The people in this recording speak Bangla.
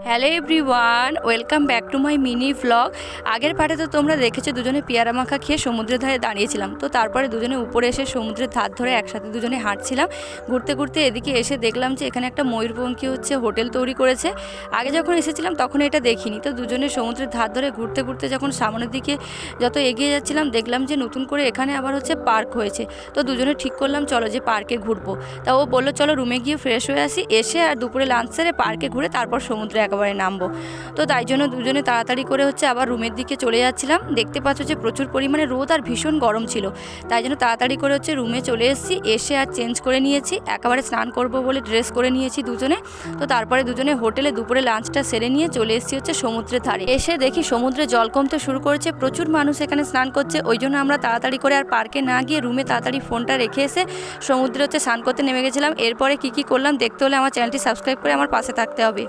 Hello everyone, welcome back to my mini vlog. আগের পার্টে তো তোমরা দেখেছো দুজনে পেয়ারা মাখা খেয়ে সমুদ্রের ধারে দাঁড়িয়েছিলাম। তো তারপরে দুজনে উপরে এসে সমুদ্রের ধার ধরে একসাথে দুজনে হাঁটছিলাম। ঘুরতে ঘুরতে এদিকে এসে দেখলাম যে এখানে একটা ময়ূরপঙ্খী হোটেল তৈরি করেছে। আগে যখন এসেছিলাম তখন এটা দেখিনি। তো দুজনে সমুদ্রের ধার ধরে ঘুরতে ঘুরতে যখন সামনের দিকে যত এগিয়ে যাচ্ছিলাম দেখলাম যে নতুন করে এখানে আবার পার্ক হয়েছে। তো দুজনে ঠিক করলাম চলো যে পার্কে ঘুরবো। তা ও বললো চলো রুমে গিয়ে ফ্রেশ হয়ে আসি, এসে আর দুপুরে লাঞ্চ সেরে পার্কে ঘুরে তারপর সমুদ্রে একেবারে নামবো। তো তাই জন্য দুজনে তাড়াতাড়ি করে আবার রুমের দিকে চলে যাচ্ছিলাম। দেখতে পাচ্ছ যে প্রচুর পরিমাণে রোদ আর ভীষণ গরম ছিল, তাই জন্য তাড়াতাড়ি করে রুমে চলে এসেছি। এসে আর চেঞ্জ করে নিয়েছি, একেবারে স্নান করব বলে ড্রেস করে নিয়েছি দুজনে। তো তারপরে দুজনে হোটেলে দুপুরে লাঞ্চটা সেরে নিয়ে চলে এসেছি সমুদ্রের ধারে। এসে দেখি সমুদ্রে জল কমতে শুরু করেছে, প্রচুর মানুষ এখানে স্নান করছে। ওই জন্য আমরা তাড়াতাড়ি করে আর পার্কে না গিয়ে রুমে তাড়াতাড়ি ফোনটা রেখে এসে সমুদ্রে স্নান করতে নেমে গেছিলাম। এরপরে কি করলাম দেখতে হলে আমার চ্যানেলটি সাবস্ক্রাইব করে আমার পাশে থাকতে হবে।